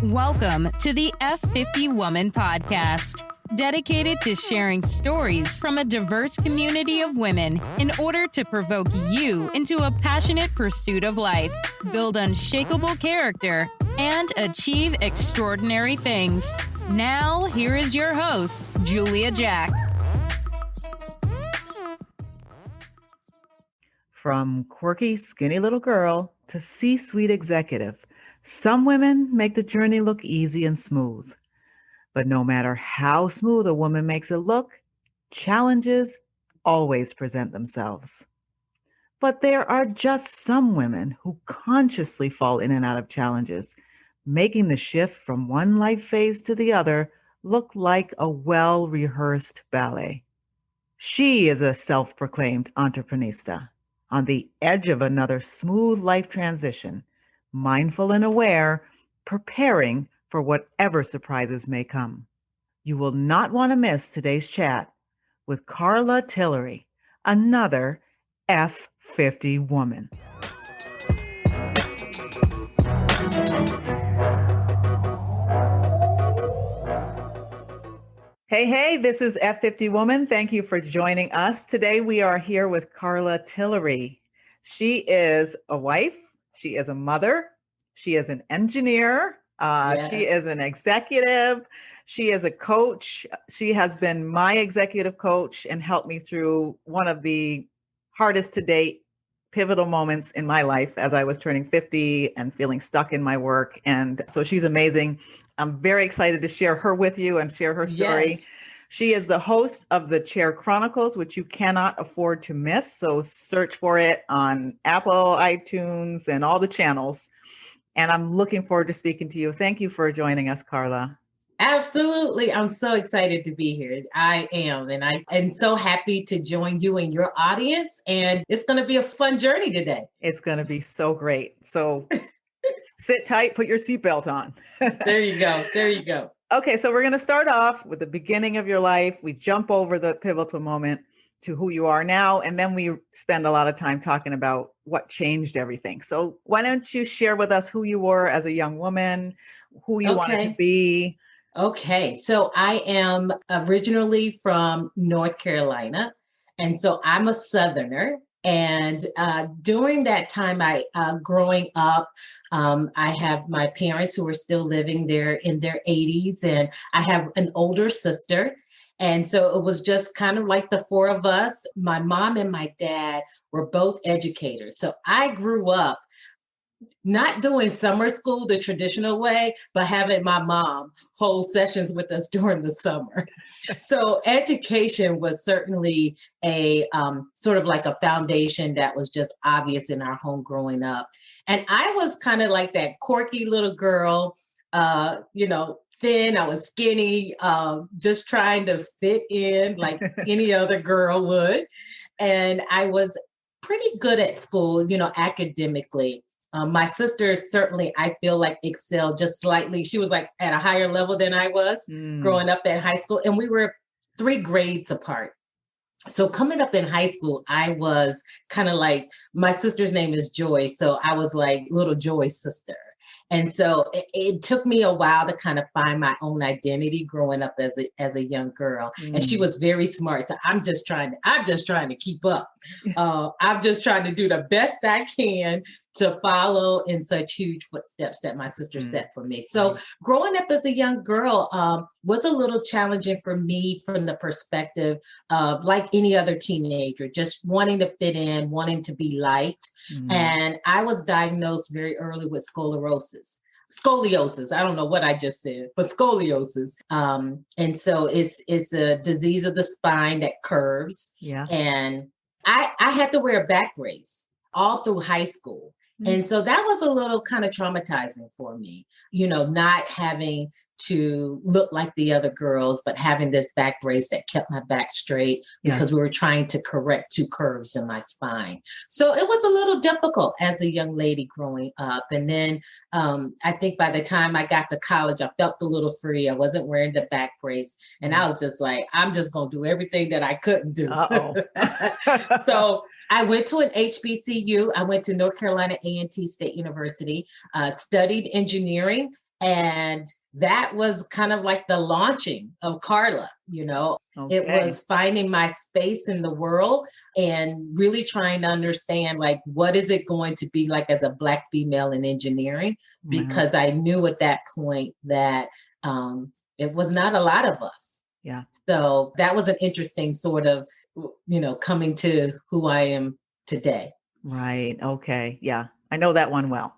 Welcome to the F50 Woman Podcast, dedicated to sharing stories from a diverse community of women in order to provoke you into a passionate pursuit of life, build unshakable character, and achieve extraordinary things. Now, here is your host, Julia Jack. From quirky, skinny little girl to C-suite executive, some women make the journey look easy and smooth. But no matter how smooth a woman makes it look, challenges always present themselves. But there are just some women who consciously fall in and out of challenges, making the shift from one life phase to the other look like a well-rehearsed ballet. She is a self-proclaimed Entraprenista, on the edge of another smooth life transition, mindful and aware, preparing for whatever surprises may come. You will not want to miss today's chat with Carla Tillery, another F50 woman. Hey, this is F50 Woman. Thank you for joining us. Today we are here with Carla Tillery. She is a wife. She is a mother. She is an engineer. Yes. She is an executive. She is a coach. She has been my executive coach and helped me through one of the hardest to date pivotal moments in my life as I was turning 50 and feeling stuck in my work. And so she's amazing. I'm very excited to share her with you and share her story. Yes. She is the host of the Chair Chronicles, which you cannot afford to miss. So search for it on Apple, iTunes, and all the channels. And I'm looking forward to speaking to you. Thank you for joining us, Carla. Absolutely. I'm so excited to be here. I am. And I am so happy to join you and your audience. And it's going to be a fun journey today. It's going to be so great. So sit tight, put your seatbelt on. There you go. There you go. Okay, so we're going to start off with the beginning of your life. We jump over the pivotal moment to who you are now, and then we spend a lot of time talking about what changed everything. So why don't you share with us who you were as a young woman, who you wanted to be? Okay, so I am originally from North Carolina, and so I'm a Southerner. And during that time, growing up, I have my parents who are still living there in their 80s, and I have an older sister. And so it was just kind of like the four of us. My mom and my dad were both educators. So I grew up not doing summer school the traditional way, but having my mom hold sessions with us during the summer. So education was certainly a sort of like a foundation that was just obvious in our home growing up. And I was kind of like that quirky little girl, thin, I was skinny, just trying to fit in like any other girl would. And I was pretty good at school, academically. My sister certainly, I feel like, excelled just slightly. She was like at a higher level than I was growing up at high school. And we were 3 grades apart. So coming up in high school, I was kind of like, my sister's name is Joy. So I was like little Joy's sister. And so it took me a while to kind of find my own identity growing up as a young girl. And she was very smart. So I'm just trying to keep up. I'm just trying to do the best I can to follow in such huge footsteps that my sister set for me. So growing up as a young girl was a little challenging for me from the perspective of, like any other teenager, just wanting to fit in, wanting to be liked. And I was diagnosed very early with scoliosis. I don't know what I just said, but scoliosis. And so it's a disease of the spine that curves. Yeah. And I had to wear a back brace all through high school. And so that was a little kind of traumatizing for me, not having to look like the other girls, but having this back brace that kept my back straight because we were trying to correct 2 curves in my spine. So it was a little difficult as a young lady growing up. And then I think by the time I got to college, I felt a little free. I wasn't wearing the back brace. And I was just like, I'm just going to do everything that I couldn't do. So I went to an HBCU. I went to North Carolina A&T State University, studied engineering. And that was kind of like the launching of Carla, you know. Okay. It was finding my space in the world and really trying to understand, like, what is it going to be like as a Black female in engineering? Because I knew at that point that it was not a lot of us. Yeah. So that was an interesting sort of, you know, coming to who I am today. Right. Okay. Yeah. I know that one well.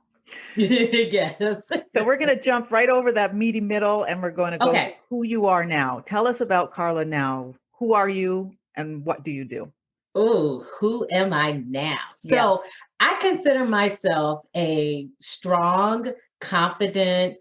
Yes. So we're going to jump right over that meaty middle and we're going to go to who you are now. Tell us about Carla now. Who are you and what do you do? Oh, who am I now? So I consider myself a strong, confident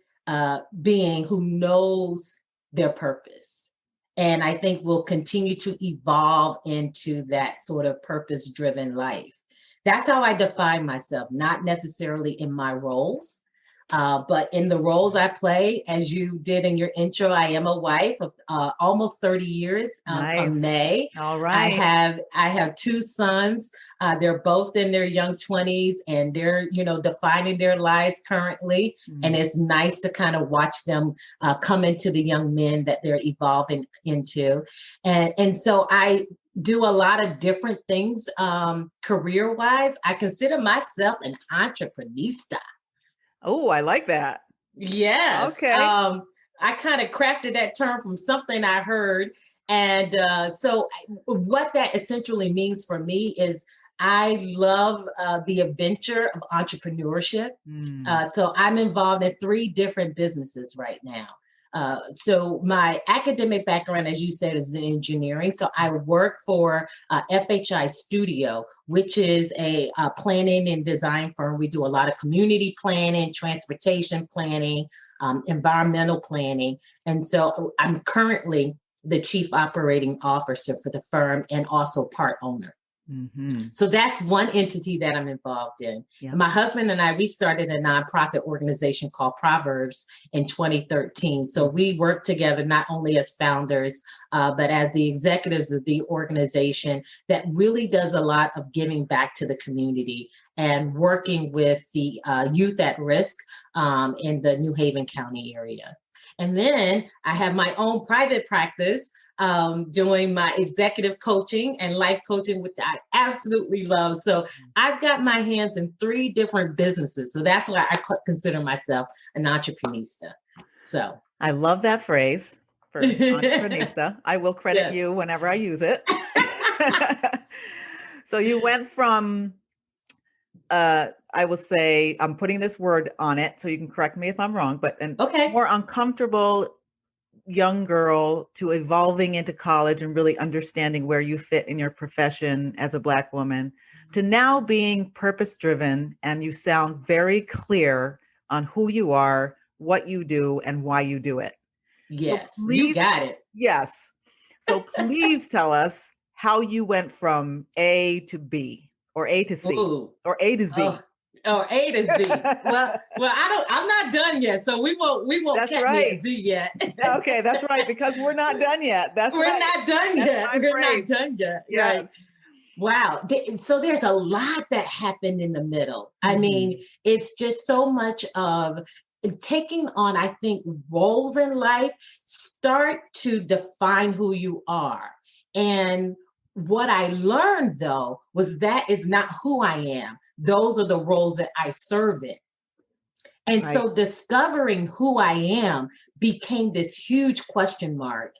being who knows their purpose. And I think will continue to evolve into that sort of purpose-driven life. That's how I define myself, not necessarily in my roles, but in the roles I play. As you did in your intro, I am a wife of almost 30 years from May. All right. I have 2 sons. They're both in their young 20s and they're, you know, defining their lives currently. And it's nice to kind of watch them come into the young men that they're evolving into. And so I do a lot of different things career-wise. I consider myself an Entraprenista. Oh, I like that. Yes. Okay. I kind of crafted that term from something I heard. And so what that essentially means for me is I love the adventure of entrepreneurship. So I'm involved in 3 different businesses right now. So my academic background, as you said, is in engineering. So I work for FHI Studio, which is a planning and design firm. We do a lot of community planning, transportation planning, environmental planning. And so I'm currently the chief operating officer for the firm and also part owner. So that's one entity that I'm involved in. My husband and I, we started a nonprofit organization called Proverbs in 2013. So we work together not only as founders, but as the executives of the organization that really does a lot of giving back to the community and working with the youth at risk in the New Haven County area. And then I have my own private practice doing my executive coaching and life coaching, which I absolutely love. So I've got my hands in 3 different businesses. So that's why I consider myself an Entraprenista. So I love that phrase for Entraprenista. I will credit you whenever I use it. So you went from I will say, I'm putting this word on it, so you can correct me if I'm wrong, but an more uncomfortable young girl to evolving into college and really understanding where you fit in your profession as a Black woman to now being purpose-driven, and you sound very clear on who you are, what you do, and why you do it. Yes, so please, you got it. Yes. So please tell us how you went from A to B, or A to C, or A to Z. Oh, A to Z. Well, I'm not done yet, so we won't that's catch right. me at Z yet. Okay, that's right, because we're not done yet. We're not done yet. Yes. Right. Wow. So there's a lot that happened in the middle. I mean, it's just so much of taking on, I think, roles in life start to define who you are. And what I learned, though, was that is not who I am. Those are the roles that I serve in. And so discovering who I am became this huge question mark,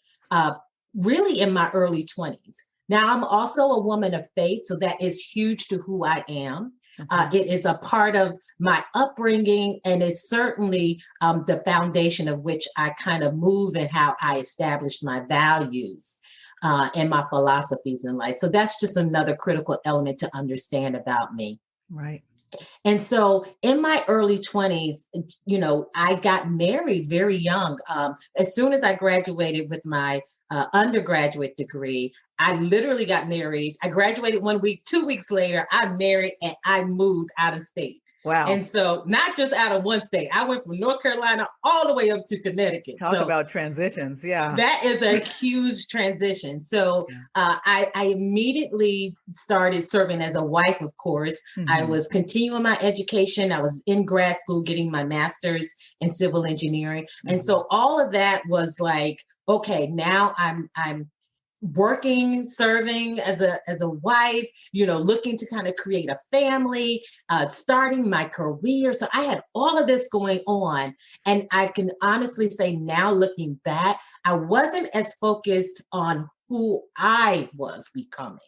really in my early 20s. Now, I'm also a woman of faith, so that is huge to who I am. It is a part of my upbringing, and it's certainly the foundation of which I kind of move and how I established my values and my philosophies in life. So that's just another critical element to understand about me. Right. And so in my early 20s, I got married very young. As soon as I graduated with my undergraduate degree, I literally got married. I graduated 1 week, 2 weeks later, I married and I moved out of state. Wow. And so not just out of one state, I went from North Carolina all the way up to Connecticut. Talk about transitions. Yeah. That is a huge transition. So I immediately started serving as a wife, of course. I was continuing my education. I was in grad school getting my master's in civil engineering. And so all of that was like, okay, now I'm working, serving as a wife, looking to kind of create a family, starting my career. So I had all of this going on. And I can honestly say now, looking back, I wasn't as focused on who I was becoming.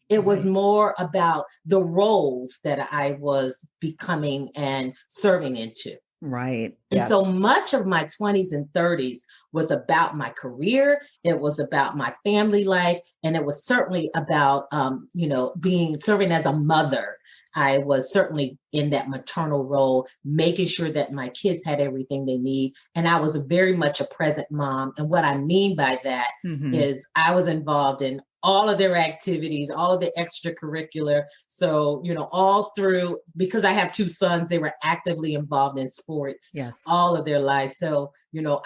It was more about the roles that I was becoming and serving into. Right. And Yes. so much of my 20s and 30s was about my career. It was about my family life. And it was certainly about, serving as a mother. I was certainly in that maternal role, making sure that my kids had everything they need. And I was very much a present mom. And what I mean by that is I was involved in all of their activities, all of the extracurricular. So, all through, because I have two sons, they were actively involved in sports all of their lives. So,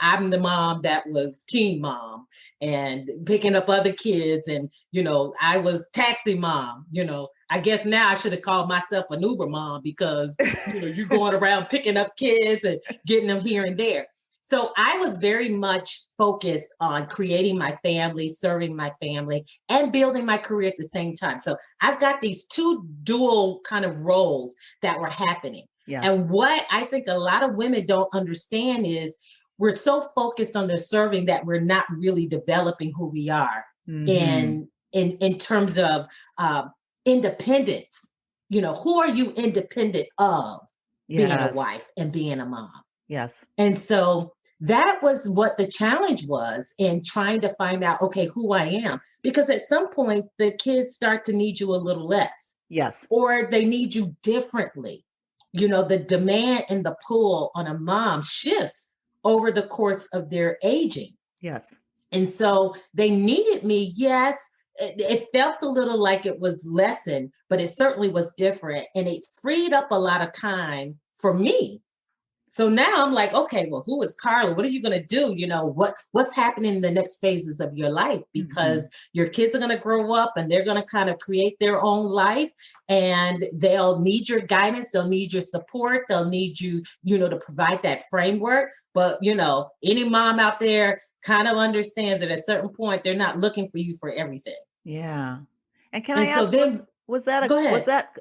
I'm the mom that was teen mom and picking up other kids. And, I was taxi mom, I guess now I should have called myself an Uber mom because, you're going around picking up kids and getting them here and there. So I was very much focused on creating my family, serving my family, and building my career at the same time. So I've got these two dual kind of roles that were happening. Yes. And what I think a lot of women don't understand is we're so focused on the serving that we're not really developing who we are in terms of independence. Who are you independent of being a wife and being a mom? Yes. And so that was what the challenge was in trying to find out, okay, who I am. Because at some point, the kids start to need you a little less. Yes. Or they need you differently. The demand and the pull on a mom shifts over the course of their aging. Yes. And so they needed me, yes. It felt a little like it was lessened, but it certainly was different. And it freed up a lot of time for me. So now I'm like, okay, well, who is Carla? What are you going to do? What's happening in the next phases of your life? Because your kids are going to grow up and they're going to kind of create their own life and they'll need your guidance. They'll need your support. They'll need you, to provide that framework. But, any mom out there kind of understands that at a certain point, they're not looking for you for everything. Yeah. And can I ask, was that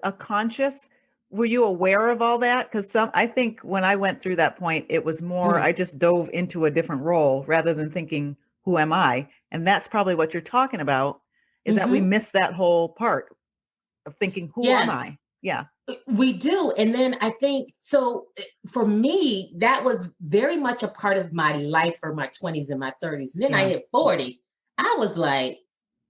a conscious? Were you aware of all that? Because I think when I went through that point, it was more, I just dove into a different role rather than thinking, who am I? And that's probably what you're talking about, is that we miss that whole part of thinking, who am I? Yeah. We do. And then I think, so for me, that was very much a part of my life for my 20s and my 30s. And then I hit 40. I was like,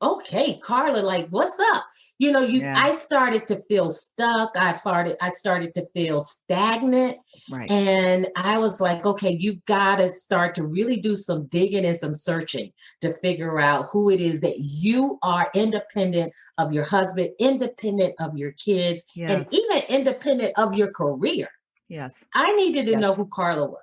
okay, Carla, like, what's up? I started to feel stuck. I started to feel stagnant. Right. And I was like, okay, you've got to start to really do some digging and some searching to figure out who it is that you are, independent of your husband, independent of your kids, and even independent of your career. Yes. I needed to know who Carla was.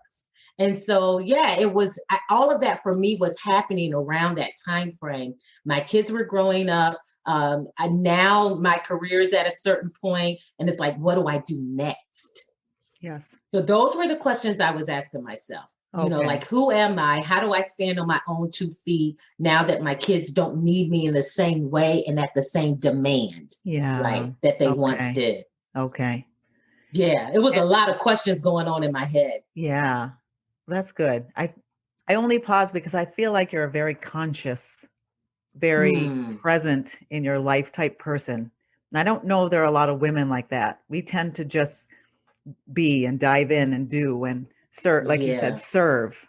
And so, it was all of that for me was happening around that time frame. My kids were growing up. Now my career is at a certain point, and it's like, what do I do next? Yes. So those were the questions I was asking myself. Like, who am I? How do I stand on my own 2 feet now that my kids don't need me in the same way and at the same demand, right, that they once did? Okay. Yeah, it was a lot of questions going on in my head. Yeah. That's good. I only pause because I feel like you're a very conscious, very present in your life type person. And I don't know there are a lot of women like that. We tend to just be and dive in and do and serve, like you said, serve.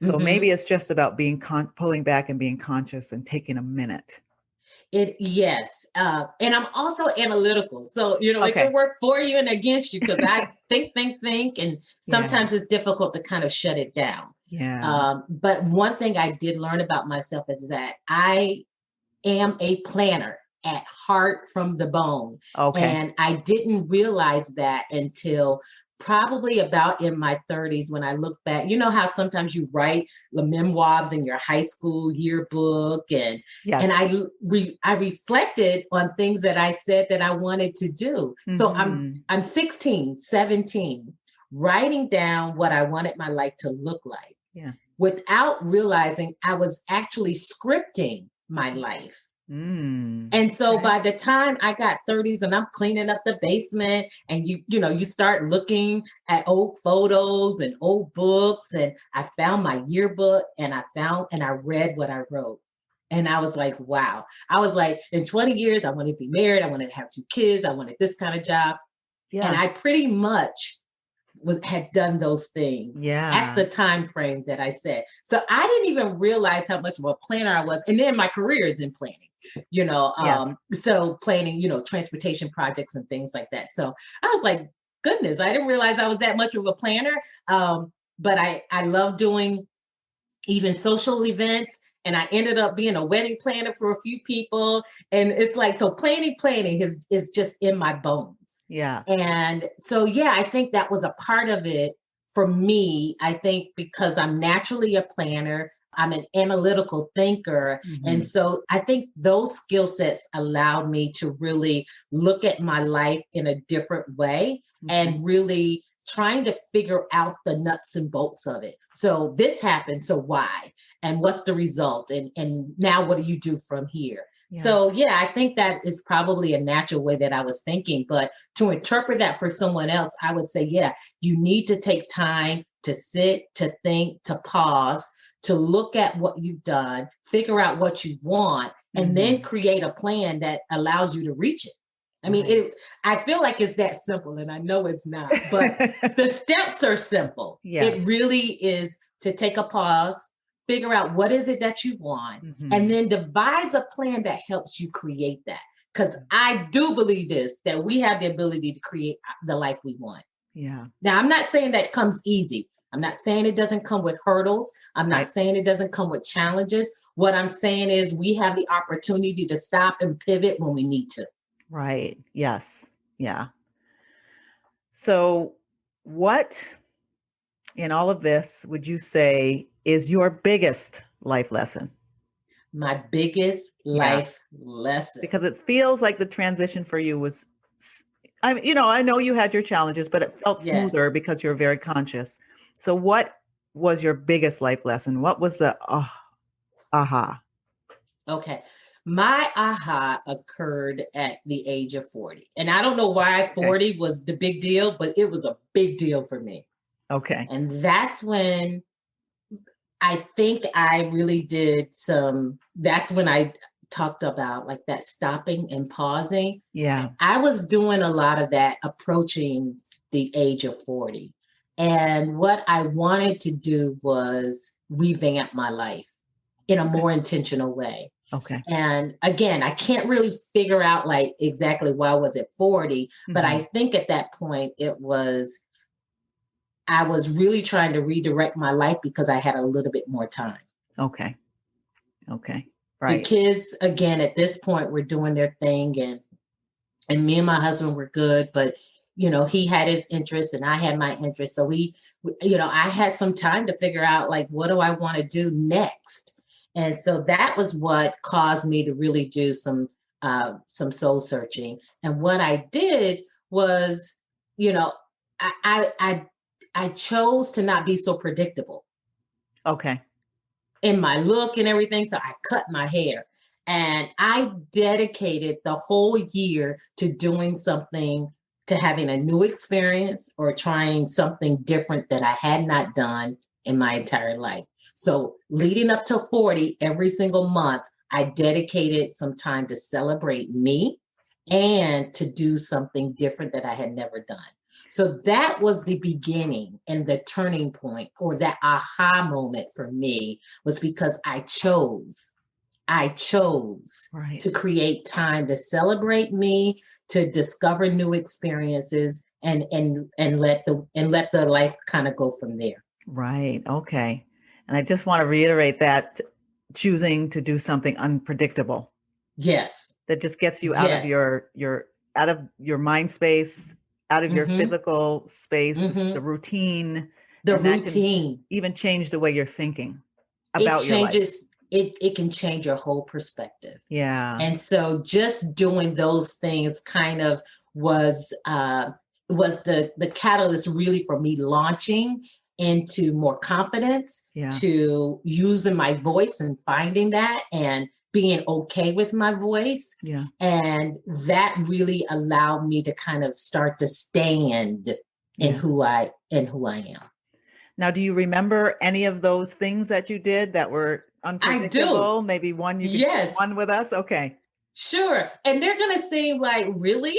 So maybe it's just about being pulling back and being conscious and taking a minute. Yes. And I'm also analytical. So, it Okay. can work for you and against you because I think, and Yeah. sometimes it's difficult to kind of shut it down. Yeah. But one thing I did learn about myself is that I am a planner at heart from the bone. Okay. And I didn't realize that until probably about in my 30s when I look back. You know how sometimes you write the memoirs in your high school yearbook and Yes. I reflected on things that I said that I wanted to do. So Mhm. I'm 16, 17, writing down what I wanted my life to look like Yeah. without realizing I was actually scripting my life. And so Okay. by the time I got 30s and I'm cleaning up the basement and you start looking at old photos and old books and I found my yearbook and I read what I wrote. And I was like, wow. I was like, in 20 years, I want to be married. I wanted to have 2 kids. I wanted this kind of job. And Yeah. I pretty much had done those things at Yeah. the time frame that I said. So I didn't even realize how much of a planner I was. And then my career is in planning, Yes. so planning, transportation projects and things like that. So I was like, goodness, I didn't realize I was that much of a planner. But I love doing even social events. And I ended up being a wedding planner for a few people. And it's like, so planning is just in my bones. Yeah. And so, yeah, I think that was a part of it for me. I think because I'm naturally a planner, I'm an analytical thinker. And Mhm. so I think those skill sets allowed me to really look at my life in a different way Okay. and really trying to figure out the nuts and bolts of it. So this happened. So why? And what's the result? And now what do you do from here? Yeah. So yeah, I think that is probably a natural way that I was thinking. But to interpret that for someone else, I would say, yeah, you need to take time to sit, to think, to pause, to look at what you've done, figure out what you want, and then Mhm. create a plan that allows you to reach it. I mean, Right. I feel like it's that simple, and I know it's not, but the steps are simple. It Yes. really is to take a pause, figure out what is it that you want, and Mhm. then devise a plan that helps you create that. Because I do believe this, that we have the ability to create the life we want. Yeah. Now, I'm not saying that comes easy. I'm not saying it doesn't come with hurdles. I'm not Right. saying it doesn't come with challenges. What I'm saying is we have the opportunity to stop and pivot when we need to. Right. Yes. Yeah. So, what in all of this would you say is your biggest life lesson? My biggest Yeah, life lesson. because it feels like the transition for you was, I know you had your challenges, but it felt smoother Yes. because you're very conscious. So, what was your biggest life lesson? What was the aha? Okay. My aha occurred at the age of 40. And I don't know why Okay. 40 was the big deal, but it was a big deal for me. Okay. And that's when I think I really that's when I talked about like that stopping and pausing. Yeah. I was doing a lot of that approaching the age of 40. And what I wanted to do was revamp my life in a Okay. more intentional way. Okay. And again, I can't really figure out like exactly why I was at 40, but Hmm. I think at that point I was really trying to redirect my life because I had a little bit more time. Okay. Okay. The Right. kids, again, at this point were doing their thing and me and my husband were good, but he had his interests and I had my interests. So I had some time to figure out like, what do I want to do next? And so that was what caused me to really do some soul searching. And what I did was, you know, I, I, I, I chose to not be so predictable Okay. in my look and everything. So I cut my hair and I dedicated the whole year to doing something, to having a new experience or trying something different that I had not done in my entire life. So leading up to 40, every single month, I dedicated some time to celebrate me and to do something different that I had never done. So that was the beginning and the turning point, or that aha moment for me was because I chose. I chose Right. to create time to celebrate me, to discover new experiences, and let the life kind of go from there. Right. Okay. And I just want to reiterate that choosing to do something unpredictable Yes. that just gets you out of Yes. your mind space, out of your Mm-hmm. physical space, the Mm-hmm. routine, The and that can routine. even change the way you're thinking It about your life. changes, it can change your whole perspective. Yeah. And so just doing those things kind of was the catalyst really for me launching into more confidence, Yeah. to using my voice and finding that and being okay with my voice. Yeah. And that really allowed me to kind of start to stand in Yeah. who I am. Now, do you remember any of those things that you did that were I do. unpredictable? Maybe one you could share Yes. one with us? Okay. Sure. And they're going to seem like, really?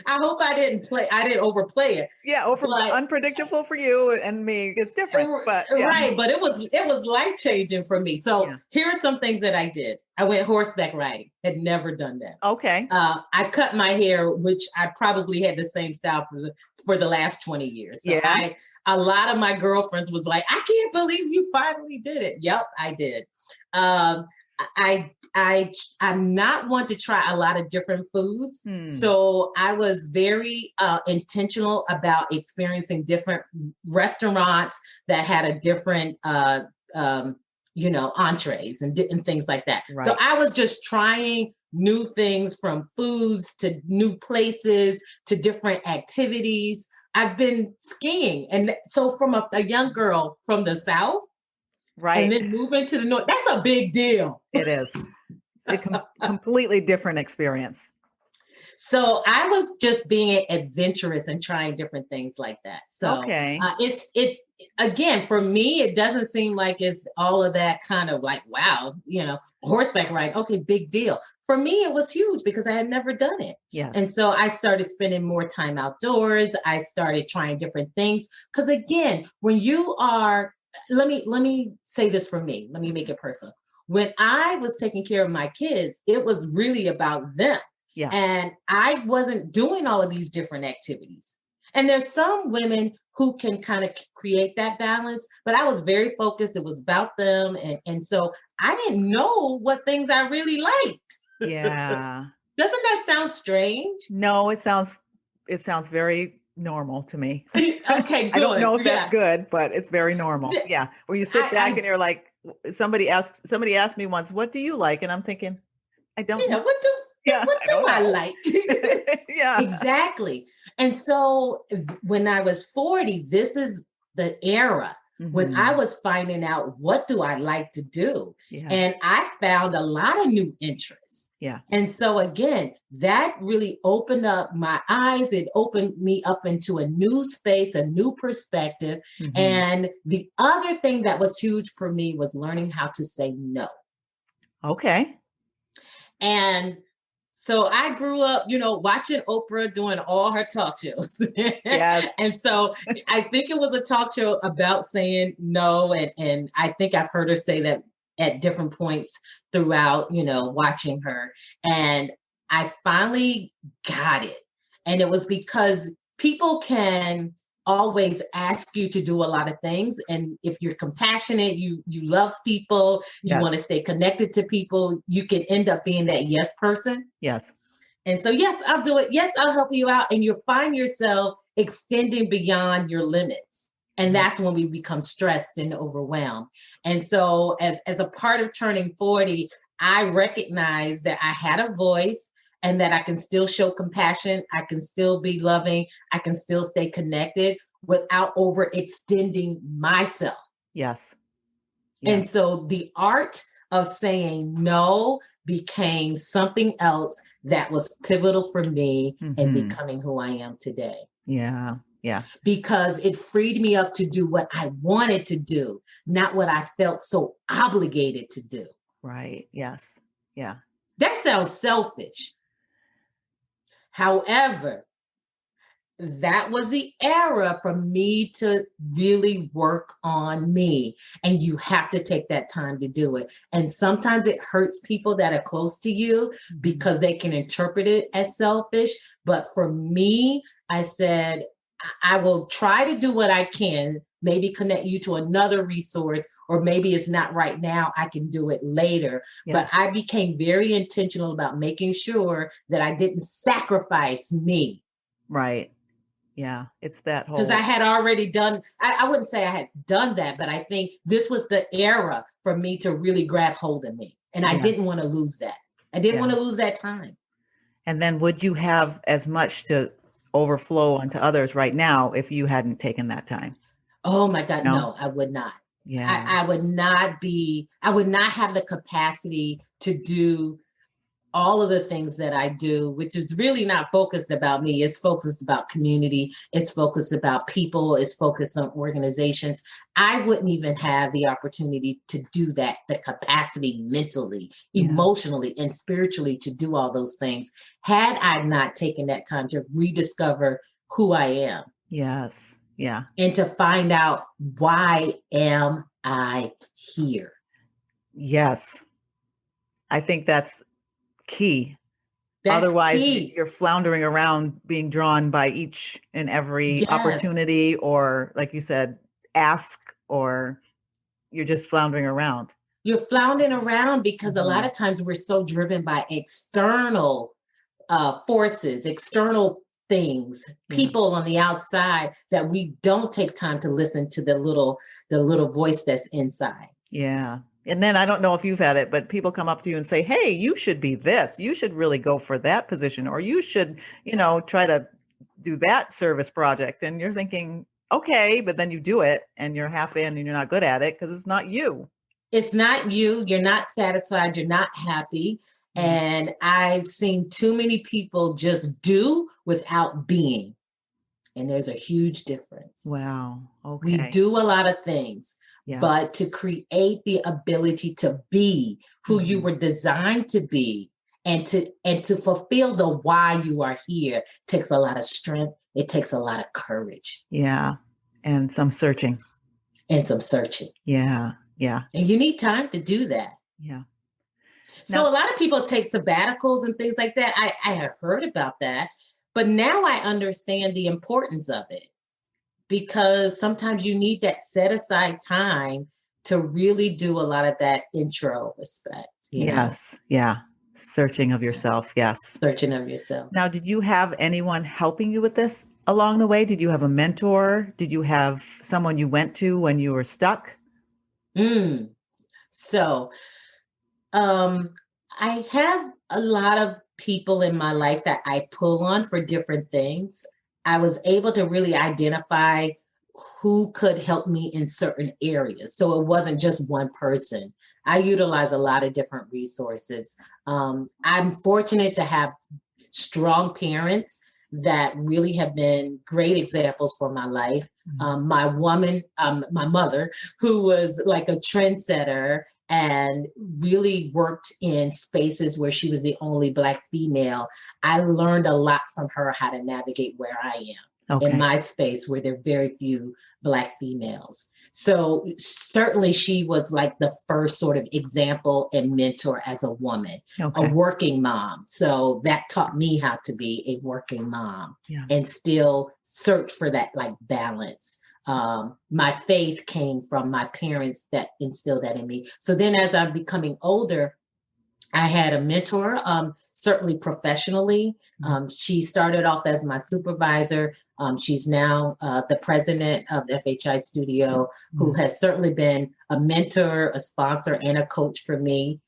I hope I didn't overplay it. Yeah, But unpredictable for you and me. It's different, but yeah. right, but it was life-changing for me. So Yeah. here are some things that I did. I went horseback riding. Had never done that. Okay. I cut my hair, which I probably had the same style for the last 20 years. So Yeah. a lot of my girlfriends was like, I can't believe you finally did it. Yep, I did. I'm not one to try a lot of different foods. So I was very intentional about experiencing different restaurants that had a different entrees and things like that. Right. So I was just trying new things, from foods to new places to different activities. I've been skiing. And so from a young girl from the South, Right. and then moving to the North, that's a big deal. It is. It's a completely different experience. So I was just being adventurous and trying different things like that. So okay. It again, for me, it doesn't seem like it's all of that kind of like, wow, horseback riding. Okay, big deal. For me, it was huge because I had never done it. Yes. And so I started spending more time outdoors. I started trying different things. Because again, when you are, let me say this for me. Let me make it personal. When I was taking care of my kids, it was really about them. Yeah. And I wasn't doing all of these different activities. And there's some women who can kind of create that balance, but I was very focused. It was about them. And so I didn't know what things I really liked. Yeah. Doesn't that sound strange? No, it sounds very normal to me. Okay, good. I don't know if that's good, but it's very normal. Yeah. Where you sit back and you're like, somebody asked me once, what do you like? And I'm thinking, I don't know. What do I like? Yeah. Exactly. And so when I was 40, this is the era when I was finding out, what do I like to do? Yeah. And I found a lot of new interests. Yeah. And so again, that really opened up my eyes. It opened me up into a new space, a new perspective. And the other thing that was huge for me was learning how to say no. Okay. And so I grew up, watching Oprah doing all her talk shows. Yes. And so I think it was a talk show about saying no. And I think I've heard her say that at different points throughout, watching her. And I finally got it. And it was because people can always ask you to do a lot of things. And if you're compassionate, you love people, you want to stay connected to people, you can end up being that yes person. Yes. And so, yes, I'll do it. Yes, I'll help you out. And you'll find yourself extending beyond your limits. And that's when we become stressed and overwhelmed. And so as a part of turning 40, I recognized that I had a voice and that I can still show compassion. I can still be loving. I can still stay connected without overextending myself. Yes. And so the art of saying no became something else that was pivotal for me in becoming who I am today. Yeah. Yeah. Because it freed me up to do what I wanted to do, not what I felt so obligated to do. Right. Yes. Yeah. That sounds selfish. However, that was the era for me to really work on me. And you have to take that time to do it. And sometimes it hurts people that are close to you because they can interpret it as selfish. But for me, I said, I will try to do what I can, maybe connect you to another resource, or maybe it's not right now, I can do it later. Yeah. But I became very intentional about making sure that I didn't sacrifice me. Right. Yeah. It's that whole. Because I had already done, I wouldn't say I had done that, but I think this was the era for me to really grab hold of me. And I didn't want to lose that. I didn't want to lose that time. And then would you have as much to overflow onto others right now if you hadn't taken that time? Oh my God, no, I would not. Yeah. I would not have the capacity to do all of the things that I do, which is really not focused about me. It's focused about community. It's focused about people. It's focused on organizations. I wouldn't even have the opportunity to do that, the capacity mentally, emotionally, and spiritually to do all those things had I not taken that time to rediscover who I am. Yes. Yeah. And to find out, why am I here? Yes. I think that's key. That's Otherwise, key. you're floundering around being drawn by each and every opportunity, or like you said, ask, or you're just floundering around. You're floundering around because a lot of times we're so driven by external forces, external things, people on the outside, that we don't take time to listen to the little voice that's inside. Yeah. And then I don't know if you've had it, but people come up to you and say, hey, you should be this. You should really go for that position, or you should, try to do that service project. And you're thinking, okay, but then you do it and you're half in and you're not good at it because it's not you. It's not you. You're not satisfied. You're not happy. And I've seen too many people just do without being. And there's a huge difference. Wow. Okay. We do a lot of things, but to create the ability to be who you were designed to be, and to fulfill the why you are here, takes a lot of strength. It takes a lot of courage. Yeah. And some searching. Yeah. Yeah. And you need time to do that. Yeah. So a lot of people take sabbaticals and things like that. I have heard about that. But now I understand the importance of it, because sometimes you need that set aside time to really do a lot of that intro respect. Yes. Yeah. Searching of yourself. Yes. Searching of yourself. Now, did you have anyone helping you with this along the way? Did you have a mentor? Did you have someone you went to when you were stuck? So I have a lot of people in my life that I pull on for different things. I was able to really identify who could help me in certain areas. So it wasn't just one person. I utilize a lot of different resources. I'm fortunate to have strong parents that really have been great examples for my life. My mother, who was like a trendsetter and really worked in spaces where she was the only Black female. I learned a lot from her how to navigate where I am in my space where there are very few Black females. So certainly she was like the first sort of example and mentor as a woman, a working mom. So that taught me how to be a working mom and still search for that like balance. My faith came from my parents that instilled that in me. So then as I'm becoming older, I had a mentor, certainly professionally. She started off as my supervisor. She's now the president of FHI Studio, who has certainly been a mentor, a sponsor, and a coach for me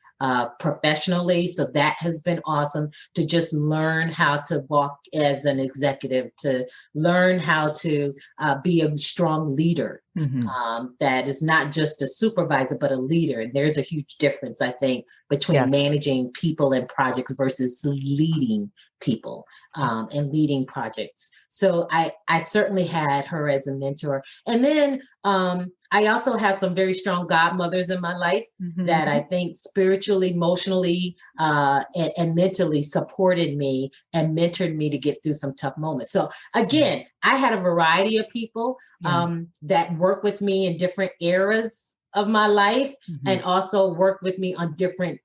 professionally. So that has been awesome, to just learn how to walk as an executive, to learn how to be a strong leader Mhm. that is not just a supervisor, but a leader. And there's a huge difference, I think, between Yes. managing people and projects versus leading people and leading projects. So I certainly had her as a mentor. And then I also have some very strong godmothers in my life that I Mhm. think spiritually, emotionally, and mentally supported me and mentored me to get through some tough moments. So again, I had a variety of people Yeah. that work with me in different eras of my life and Mhm. also work with me on different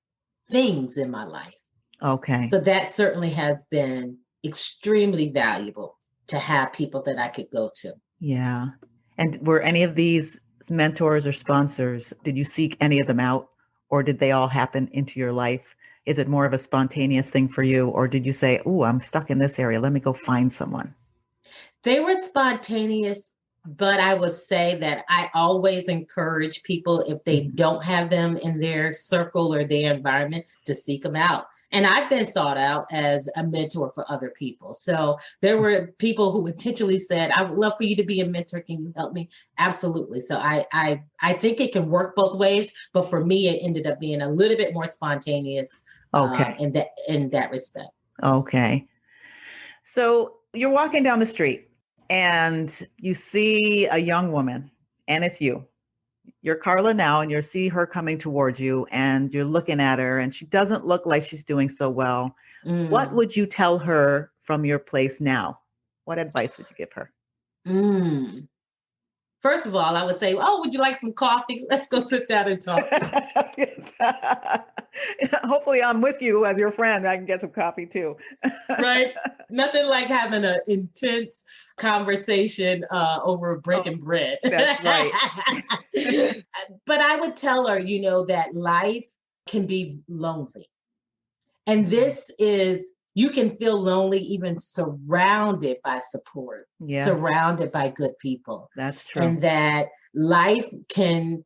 things in my life. Okay. So that certainly has been extremely valuable to have people that I could go to. Yeah. And were any of these mentors or sponsors, did you seek any of them out, or did they all happen into your life? Is it more of a spontaneous thing for you, or did you say, "Oh, I'm stuck in this area. Let me go find someone"? They were spontaneous, but I would say that I always encourage people, if they Mhm. don't have them in their circle or their environment, to seek them out. And I've been sought out as a mentor for other people. So there were people who intentionally said, "I would love for you to be a mentor. Can you help me?" Absolutely. So I think it can work both ways, but for me, it ended up being a little bit more spontaneous Okay. in that respect. Okay. So you're walking down the street and you see a young woman, and it's you. You're Carla now, and you see her coming towards you, and you're looking at her, and she doesn't look like she's doing so well. What Mm, would you tell her from your place now? What advice would you give her? mm. First of all, I would say, "Oh, would you like some coffee? Let's go sit down and talk." Yes. Hopefully, I'm with you as your friend. I can get some coffee too. Right? Nothing like having an intense conversation over Oh, breaking bread. that's right. But I would tell her, that life can be lonely. And Mhm. this is, you can feel lonely even surrounded by support, Yes, surrounded by good people. that's true. And that life can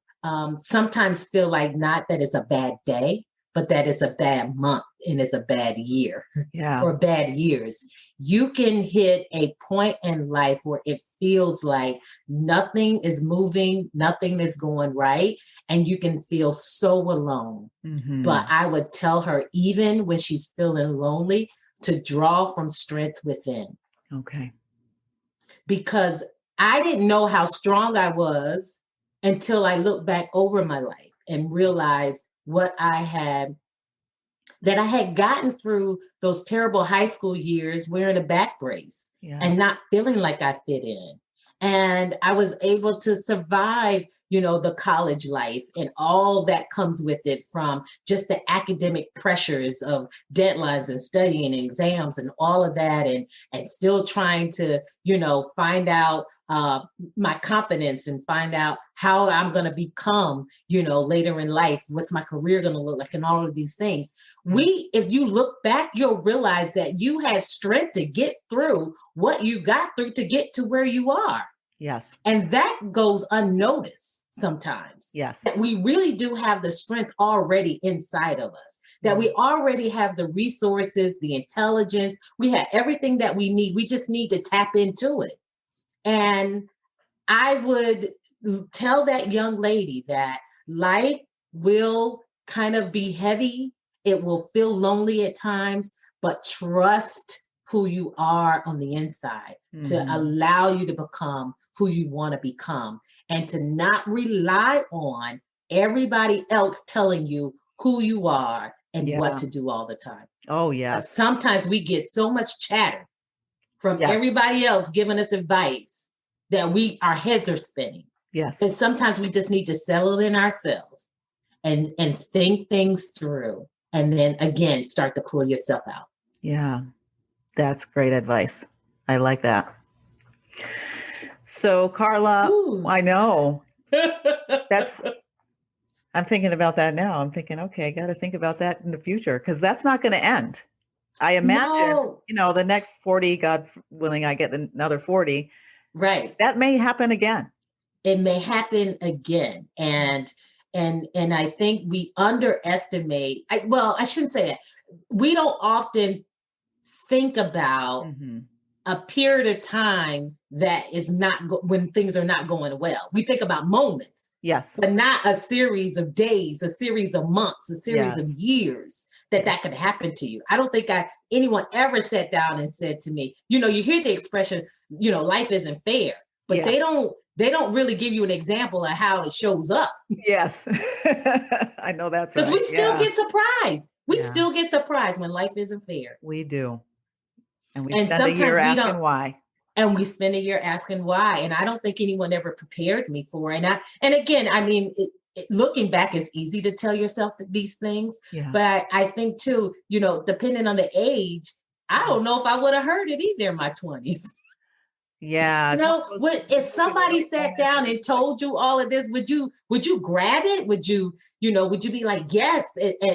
sometimes feel like not that it's a bad day, but that it's a bad month and it's a bad year Yeah. or bad years. You can hit a point in life where it feels like nothing is moving, nothing is going right, and you can feel so alone. But Hmm. I would tell her, even when she's feeling lonely, to draw from strength within, Okay. because I didn't know how strong I was until I looked back over my life and realized what I had gotten through those terrible high school years wearing a back brace Yes. and not feeling like I fit in. And I was able to survive, the college life and all that comes with it, from just the academic pressures of deadlines and studying and exams and all of that, and still trying to, find out my confidence and find out how I'm going to become, later in life. What's my career going to look like, and all of these things. Yeah. If you look back, you'll realize that you had strength to get through what you got through to get to where you are. Yes. And that goes unnoticed sometimes. Yes. That we really do have the strength already inside of us, that we already have the resources, the intelligence, we have everything that we need. We just need to tap into it. And I would tell that young lady that life will kind of be heavy. It will feel lonely at times, but trust who you are on the inside to Hmm. allow you to become who you want to become, and to not rely on everybody else telling you who you are and what Yeah. to do all the time. Oh, But yes. sometimes we get so much chatter from Yes. everybody else giving us advice that our heads are spinning. Yes. And sometimes we just need to settle in ourselves and think things through, and then again start to pull yourself out. Yeah. That's great advice. I like that. So, Carla, Ooh. I know that's, I'm thinking about that now. I'm thinking, okay, got to think about that in the future, because that's not going to end. I imagine, No, the next 40, God willing, I get another 40, right. that may happen again. It may happen again. And I think we underestimate, I shouldn't say that. We don't often think about Hmm. a period of time that is not when things are not going well. We think about moments, Yes. but not a series of days, a series of months, a series of years that could happen to you. I don't think anyone ever sat down and said to me, you hear the expression, life isn't fair, but they don't really give you an example of how it shows up. Yes. I know that's right. Because we still get surprised. We still get surprised when life isn't fair. We do. And we spend a year asking why. And we spend a year asking why. And I don't think anyone ever prepared me for it. And again, I mean, looking back, it's easy to tell yourself these things. Yeah. But I think too, depending on the age, I don't know if I would have heard it either in my 20s. Yeah. If somebody sat down and told you all of this, would you grab it? Would you be like, yes,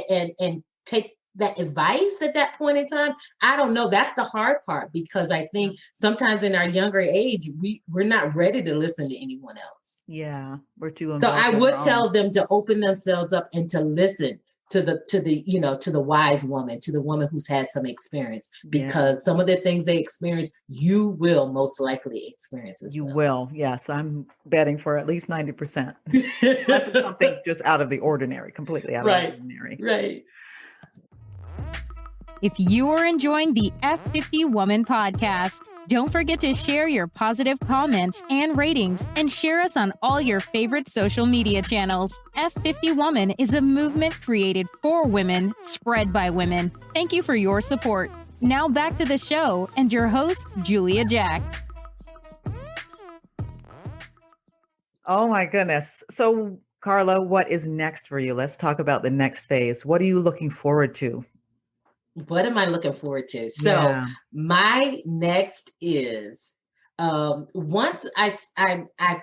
and take that advice at that point in time? I don't know. That's the hard part, because I think sometimes in our younger age, we're not ready to listen to anyone else. Yeah, we're too involved. So I would tell them to open themselves up and to listen to the wise woman, to the woman who's had some experience, because some of the things they experience, you will most likely experience as well. You will. Yes. I'm betting for at least 90%. Unless it's something just out of the ordinary, completely out of the ordinary. Right. If you are enjoying the F50 Woman podcast, don't forget to share your positive comments and ratings, and share us on all your favorite social media channels. F50 Woman is a movement created for women, spread by women. Thank you for your support. Now back to the show and your host, Julia Jack. Oh my goodness. So Carla, what is next for you? Let's talk about the next phase. What are you looking forward to? What am I looking forward to? So my next is once I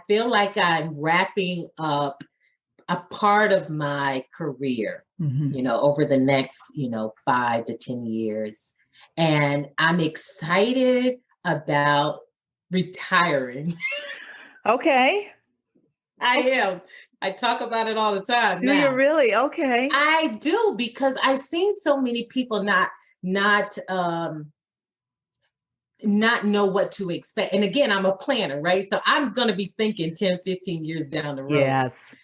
feel like I'm wrapping up a part of my career, over the next, 5 to 10 years. And I'm excited about retiring. Okay. I am. I talk about it all the time. Do you really? Okay. I do, because I've seen so many people not know what to expect. And again, I'm a planner, right? So I'm going to be thinking 10, 15 years down the road. Yes.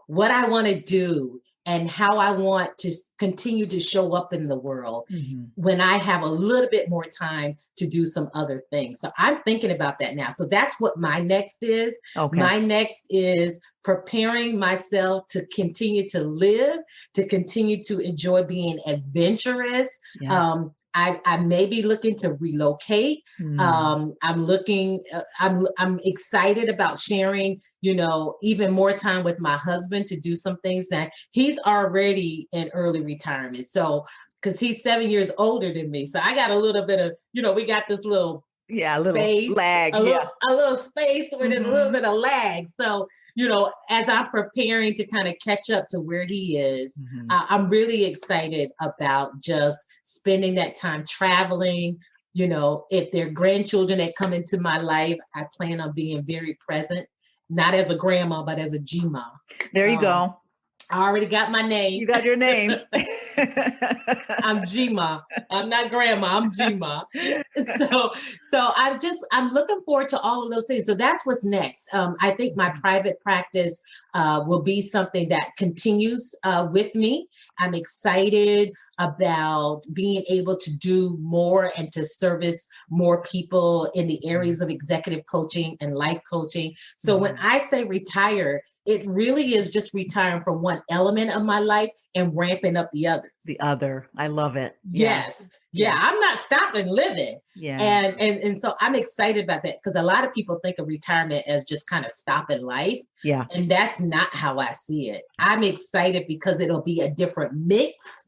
What I want to do and how I want to continue to show up in the world when I have a little bit more time to do some other things. So I'm thinking about that now. So that's what my next is. Okay. My next is preparing myself to continue to live, to continue to enjoy being adventurous. Yeah. I may be looking to relocate. I'm excited about sharing, even more time with my husband to do some things that he's already in early retirement. So, because he's 7 years older than me. So I got a little bit of, we got this little space, little lag. A little space where there's a little bit of lag. So, as I'm preparing to kind of catch up to where he is, I'm really excited about just spending that time traveling. If there are grandchildren that come into my life, I plan on being very present, not as a grandma, but as a G-ma. There you go. I already got my name. You got your name. I'm G-ma. I'm not grandma. I'm G-ma. So I'm looking forward to all of those things. So that's what's next. I think my private practice will be something that continues with me. I'm excited about being able to do more and to service more people in the areas of executive coaching and life coaching. So when I say retire, it really is just retiring from one element of my life and ramping up the others. The other. I love it. Yes. Yeah. I'm not stopping living. Yeah. And so I'm excited about that, because a lot of people think of retirement as just kind of stopping life. Yeah. And that's not how I see it. I'm excited because it'll be a different mix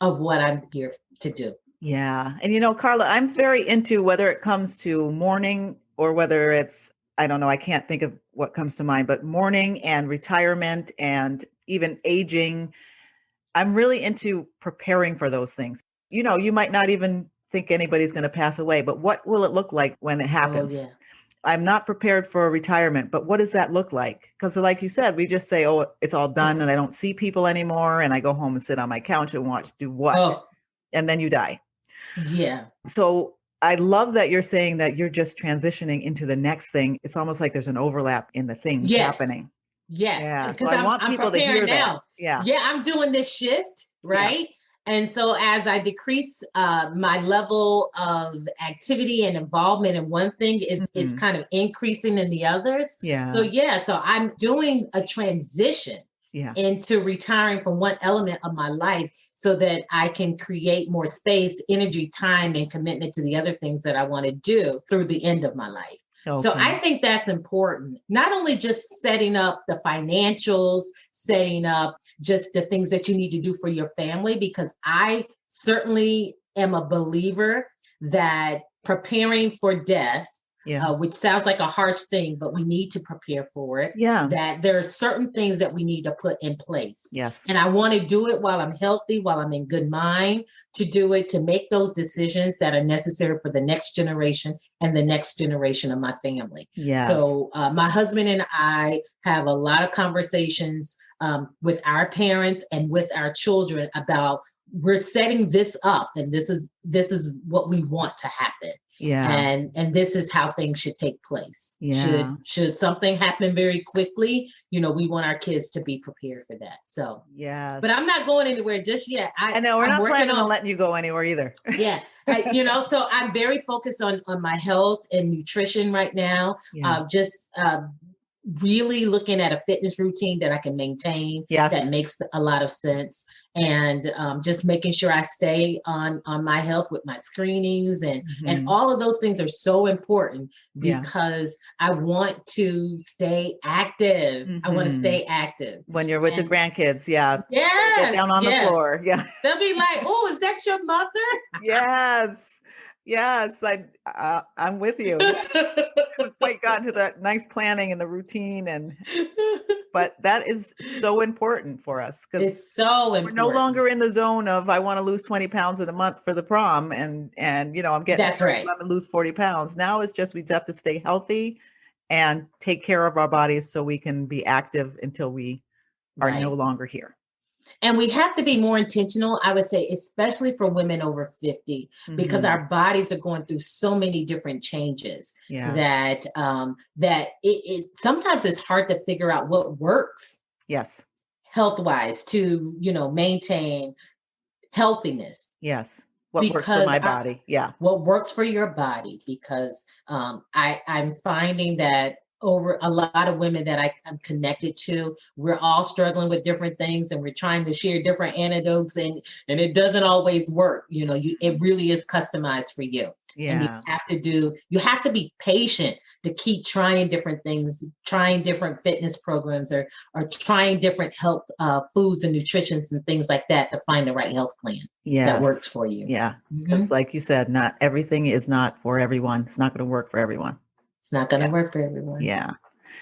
of what I'm here to do. Yeah. And Carla, I'm very into whether it comes to mourning or whether it's, I don't know, I can't think of what comes to mind, but mourning and retirement and even aging. I'm really into preparing for those things. You might not even think anybody's going to pass away, but what will it look like when it happens? Oh, yeah. I'm not prepared for retirement, but what does that look like? Because like you said, we just say, oh, it's all done and I don't see people anymore. And I go home and sit on my couch and do what? Oh. And then you die. Yeah. So I love that you're saying that you're just transitioning into the next thing. It's almost like there's an overlap in the things Yes. happening. Yes, Yeah. So because I I'm want I'm people to preparing hear that. now. Yeah. Yeah, I'm doing this shift, Yeah. right? And so as I decrease my level of activity and involvement in one thing, is Mhm. kind of increasing in the others. So Yeah. yeah, so I'm doing a transition Yeah. into retiring from one element of my life so that I can create more space, energy, time, and commitment to the other things that I want to do through the end of my life. So I Okay. think that's important. Not only just setting up the financials, setting up just the things that you need to do for your family, because I certainly am a believer that preparing for death, Yeah. which sounds like a harsh thing, but we need to prepare for it, Yeah. that there are certain things that we need to put in place. Yes. And I want to do it while I'm healthy, while I'm in good mind, to do it, to make those decisions that are necessary for the next generation and the next generation of my family. Yes. So my husband and I have a lot of conversations with our parents and with our children about, we're setting this up, and this is what we want to happen. Yeah. And this is how things should take place. Yeah. Should something happen very quickly, we want our kids to be prepared for that. So Yes. but I'm not going anywhere just yet. I know we're I'm not working planning on on letting you go anywhere either. yeah. So I'm very focused on my health and nutrition right now. Yeah. Just really looking at a fitness routine that I can maintain, Yes. that makes a lot of sense, and just making sure I stay on my health with my screenings, and Mhm. all of those things are so important Yeah. because I want to stay active. I want to Mhm. stay active. When you're with the And grandkids, yeah. Get yes, down on the yes. floor. Yeah. They'll be like, "Oh, is that your mother?" Yes. Yes. I'm with you. Haven't quite gotten to that nice planning and the routine, but that is so important for us because It's so we're no important. longer in the zone of I want to lose 20 pounds in a month for the prom and I'm getting That's married, right. I'm gonna lose 40 pounds. Now it's just we have to stay healthy and take care of our bodies so we can be active until we are no Right. longer here. And we have to be more intentional, I would say, especially for women over 50, because Mhm. our bodies are going through so many different changes Yeah. that it sometimes it's hard to figure out what works Yes. health-wise to, maintain healthiness, Yes. What works for because my body. Yeah. what works for your body, because I'm finding that over a lot of women that I'm connected to, we're all struggling with different things, and we're trying to share different antidotes, and it doesn't always work. It really is customized for you. And Yeah. you have to be patient to keep trying different things, trying different fitness programs, or trying different health foods and nutritions and things like that to find the right health plan that works Yes. for you. Yeah. Mhm. Because like you said, not everything is not for everyone. It's not going to work for everyone. It's not going to Yeah. work for everyone. Yeah.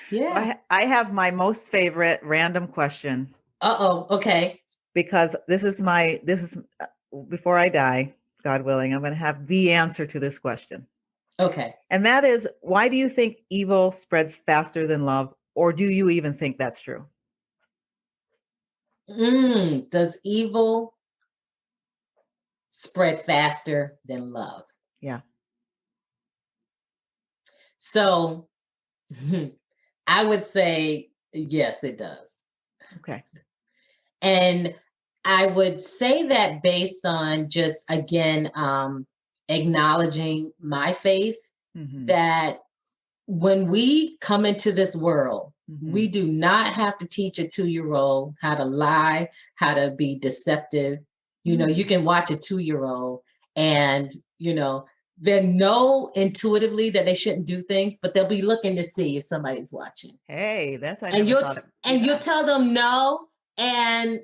So Yeah. I have my most favorite random question Uh-oh. Okay. because this is before I die, God willing, I'm going to have the answer to this question. Okay. And that is, why do you think evil spreads faster than love? Or do you even think that's true? Does evil spread faster than love? Yeah. So I would say yes, it does. Okay. And I would say that based on just, again, acknowledging my faith, Mhm. that when we come into this world, we Mhm. do not have to teach a 2-year-old how to lie, how to be deceptive. You can watch a 2-year-old and, they know intuitively that they shouldn't do things, but they'll be looking to see if somebody's watching. Hey, I And never thought of. you'll Yeah. tell them no, and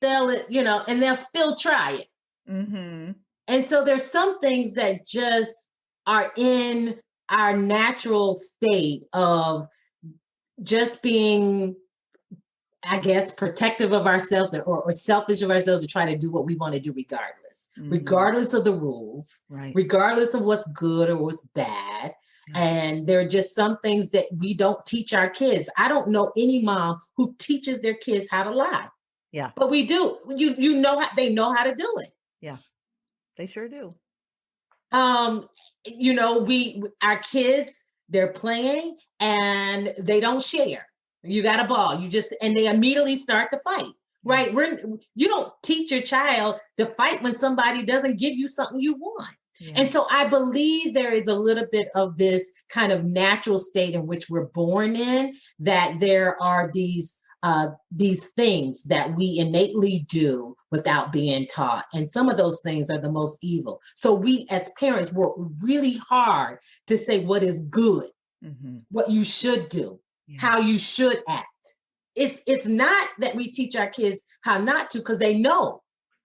they'll still try it. Mhm. And so there's some things that just are in our natural state of just being, I guess, protective of ourselves, or selfish of ourselves, to try to do what we want to do Mhm. regardless of the rules, Right. regardless of what's good or what's bad. Yeah. And there are just some things that we don't teach our kids. I don't know any mom who teaches their kids how to lie, Yeah. but we do. They know how to do it. Yeah. They sure do. Our kids, they're playing and they don't share. You got a ball, and they immediately start to fight, right? You don't teach your child to fight when somebody doesn't give you something you want. Yeah. And so I believe there is a little bit of this kind of natural state in which we're born in, that there are these things that we innately do without being taught. And some of those things are the most evil. So we as parents work really hard to say what is good, what you should do, how you should act. It's not that we teach our kids how not to, because they know,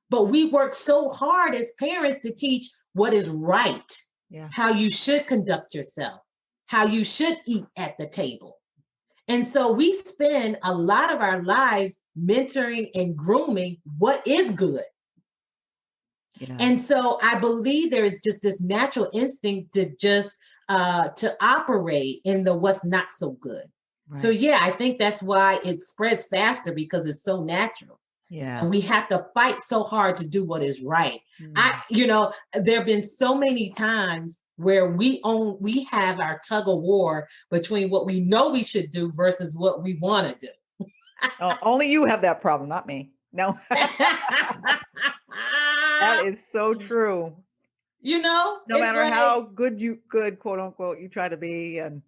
but we work so hard as parents to teach what is right, how you should conduct yourself, how you should eat at the table. And so we spend a lot of our lives mentoring and grooming what is good. Yeah. And so I believe there is just this natural instinct to just to operate in the what's not so good. Right. So yeah, I think that's why it spreads faster, because it's so natural. Yeah. And we have to fight so hard to do what is right. There have been so many times where we have our tug of war between what we know we should do versus what we want to do. Oh, only you have that problem, not me. No. That is so true. No matter how good quote unquote you try to be, and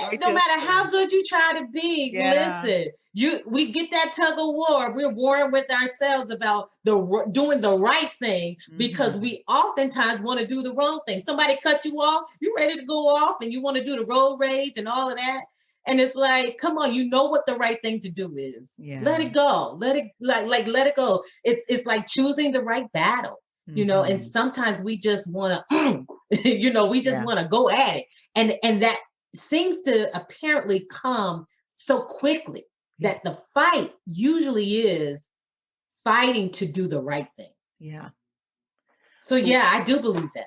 no matter how good you try to be, listen, we get that tug of war. We're warring with ourselves about doing the right thing, because we oftentimes want to do the wrong thing. Somebody cut you off, you're ready to go off, and you want to do the road rage and all of that. And it's like, come on, you know what the right thing to do is. Yeah. Let it go. Let it go. It's like choosing the right battle, and sometimes we just want to, want to go at it. And that seems to apparently come so quickly that the fight usually is fighting to do the right thing. Yeah. So yeah, I do believe that.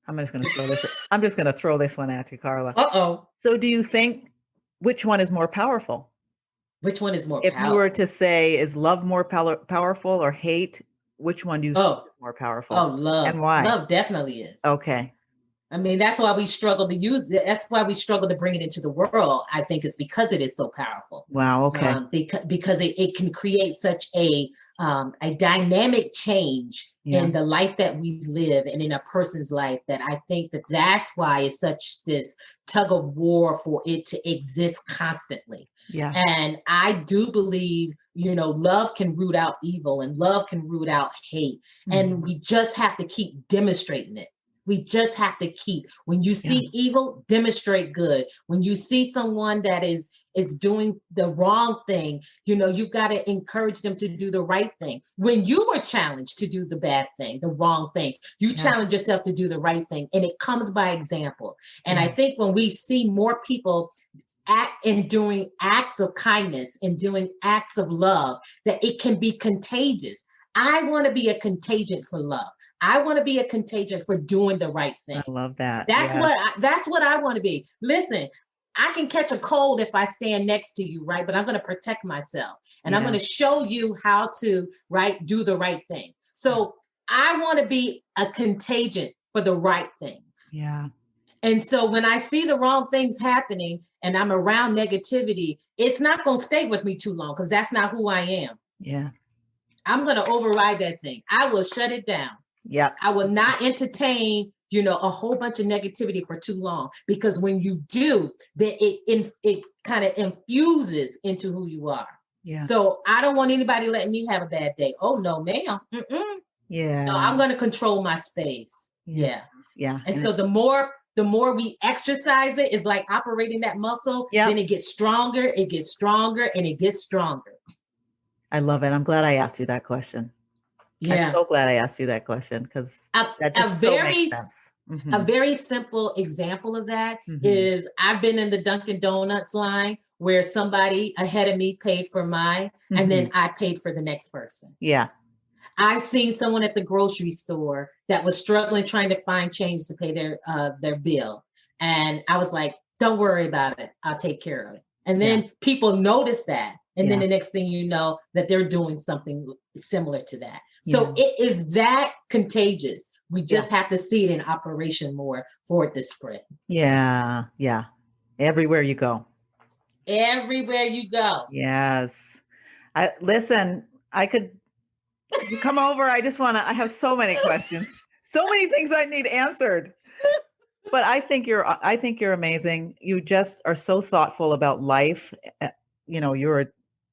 I'm just going to throw this one at you, Carla. Uh-oh. So do you think, which one is more powerful? Which one is more powerful? If you were to say, is love more powerful or hate, which one do you think is more powerful? Oh, love. And why? Love definitely is. Okay. I mean, that's why we struggle to use it. That's why we struggle to bring it into the world. I think it's because it is so powerful. Wow. Okay. Because it can create such a dynamic change in the life that we live and in a person's life, that I think that's why it's such this tug of war for it to exist constantly. Yeah. And I do believe, love can root out evil, and love can root out hate. And we just have to keep demonstrating it. We just have to keep, when you see evil, demonstrate good. When you see someone that is doing the wrong thing, you've got to encourage them to do the right thing. When you were challenged to do the bad thing, the wrong thing, you challenge yourself to do the right thing. And it comes by example. And I think when we see more people act and doing acts of kindness and doing acts of love, that it can be contagious. I want to be a contagion for love. I want to be a contagion for doing the right thing. I love that. That's what I want to be. Listen, I can catch a cold if I stand next to you, right? But I'm going to protect myself, and I'm going to show you how to, do the right thing. So I want to be a contagion for the right things. Yeah. And so when I see the wrong things happening and I'm around negativity, it's not going to stay with me too long, because that's not who I am. Yeah. I'm going to override that thing. I will shut it down. Yeah. I will not entertain, a whole bunch of negativity for too long, because when you do, then it kind of infuses into who you are. Yeah. So I don't want anybody letting me have a bad day. Oh no, ma'am. Mm-mm. Yeah. No, I'm going to control my space. Yeah. Yeah. And so the more we exercise it, it's like operating that muscle. Yeah. Then it gets stronger, and it gets stronger. I love it. I'm glad I asked you that question. Yeah. I'm so glad I asked you that question, because that just so makes sense. A very simple example of that is, I've been in the Dunkin' Donuts line where somebody ahead of me paid for mine, and then I paid for the next person. Yeah. I've seen someone at the grocery store that was struggling trying to find change to pay their bill. And I was like, don't worry about it. I'll take care of it. And then people notice that. And then the next thing you know, that they're doing something similar to that. So it is that contagious We just have to see it in operation more for it to spread. Yeah. Yeah. Everywhere you go. Everywhere you go. Yes. Listen, you come over. I have so many questions, so many things I need answered. But I think you're amazing. You just are so thoughtful about life. You're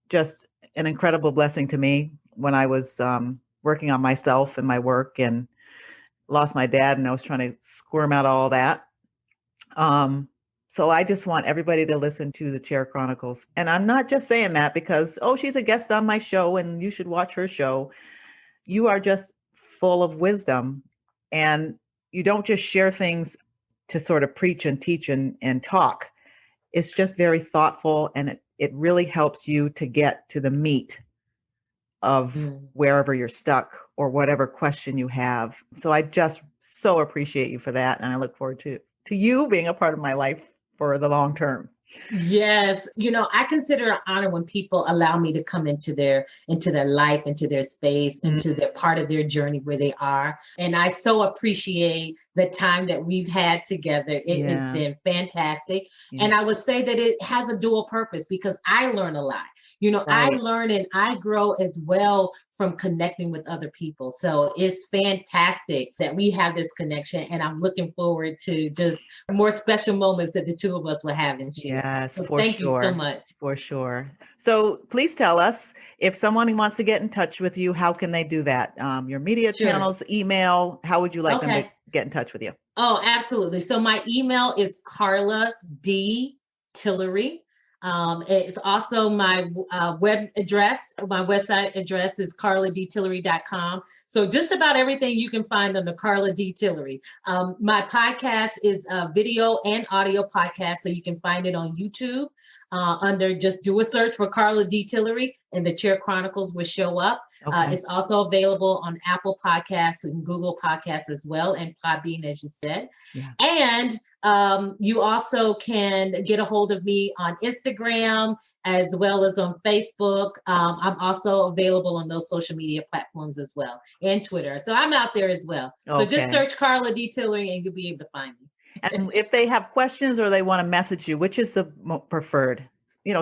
just an incredible blessing to me when I was working on myself and my work and lost my dad, and I was trying to squirm out all that. So I just want everybody to listen to the Chair Chronicles. And I'm not just saying that because, she's a guest on my show and you should watch her show. You are just full of wisdom, and you don't just share things to sort of preach and teach and talk. It's just very thoughtful, and it really helps you to get to the meat of wherever you're stuck or whatever question you have. So I just so appreciate you for that. And I look forward to you being a part of my life for the long term. Yes. I consider it an honor when people allow me to come into their life, into their space, into their part of their journey where they are. And I so appreciate the time that we've had together. It has been fantastic. Yeah. And I would say that it has a dual purpose because I learn a lot. Right. I learn and I grow as well from connecting with other people. So it's fantastic that we have this connection, and I'm looking forward to just more special moments that the two of us will have and share. Yes, so for thank sure. you so much. For sure. So please tell us, if someone wants to get in touch with you, how can they do that? Your media channels, email, how would you like them to get in touch with you? Oh, absolutely. So my email is Carla D. Tillery. It's also my web address. My website address is carladtillery.com. So just about everything you can find under Carla D. Tillery. My podcast is a video and audio podcast, so you can find it on YouTube. Just do a search for Carla D. Tillery and the Chair Chronicles will show up. Okay. It's also available on Apple Podcasts and Google Podcasts as well, and Podbean, as you said. Yeah. And you also can get a hold of me on Instagram as well as on Facebook. I'm also available on those social media platforms as well, and Twitter. So I'm out there as well. Okay. So just search Carla D. Tillery and you'll be able to find me. And if they have questions or they want to message you, which is the preferred?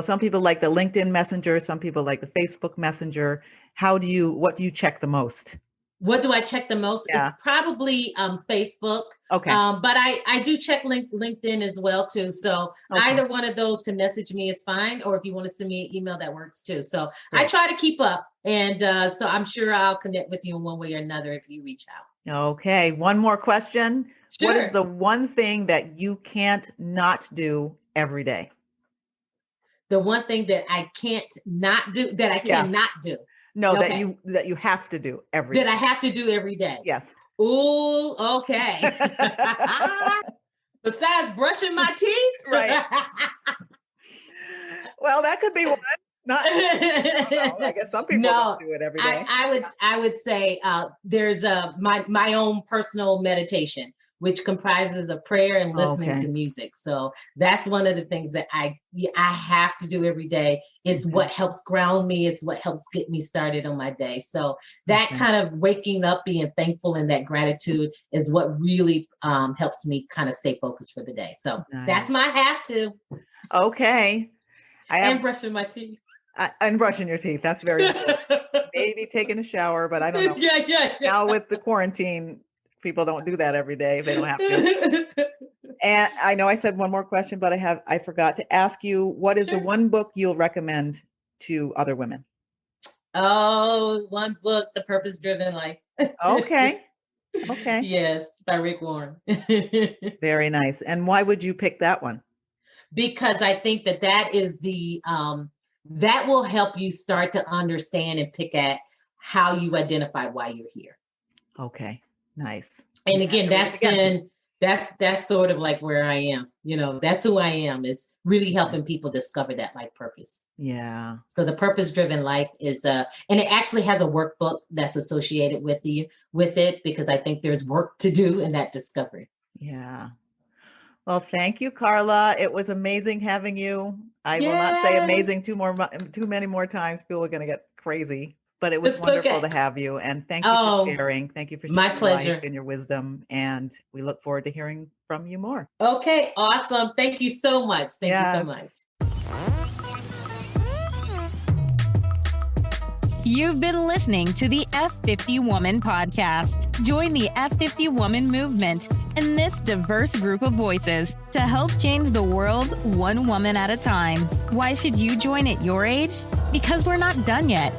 Some people like the LinkedIn Messenger, some people like the Facebook Messenger. What do you check the most? What do I check the most? Yeah. It's probably Facebook. Okay. But I do check LinkedIn as well too. So either one of those to message me is fine. Or if you want to send me an email, that works too. So great. I try to keep up. And so I'm sure I'll connect with you in one way or another if you reach out. Okay. One more question. Sure. What is the one thing that you can't not do every day? The one thing that I can't not do, that I cannot do. No, okay. that you have to do every day. That I have to do every day. Yes. Ooh, okay. Besides brushing my teeth. Right. Well, that could be one. Not, I guess some people don't do it every day. I would say there's my own personal meditation, which comprises of prayer and listening to music. So that's one of the things that I have to do every day. It's what helps ground me. It's what helps get me started on my day. So that kind of waking up, being thankful, and that gratitude is what really helps me kind of stay focused for the day. So that's my have to. Okay. And brushing my teeth. And brushing your teeth. That's very good. Maybe taking a shower, but I don't know. Yeah. Now with the quarantine, people don't do that every day. They don't have to. And I know I said one more question, but I forgot to ask you, what is the one book you'll recommend to other women? Oh, one book, The Purpose-Driven Life. Okay. Yes, by Rick Warren. Very nice. And why would you pick that one? Because I think that is the that will help you start to understand and pick at how you identify why you're here. Okay, nice. And again, that's sort of like where I am. That's who I am, is really helping people discover that life purpose. Yeah. So the Purpose-Driven Life is and it actually has a workbook that's associated with it, because I think there's work to do in that discovery. Yeah. Well, thank you, Carla. It was amazing having you. I will not say amazing too many more times. People are going to get crazy. But it was It's wonderful okay. to have you. And thank you Oh, for sharing. Thank you for my sharing your life pleasure. and your wisdom. And we look forward to hearing from you more. Okay, awesome. Thank you so much. Thank you so much. Yes. You've been listening to the F50 Woman Podcast. Join the F50 Woman movement and this diverse group of voices to help change the world one woman at a time. Why should you join at your age? Because we're not done yet.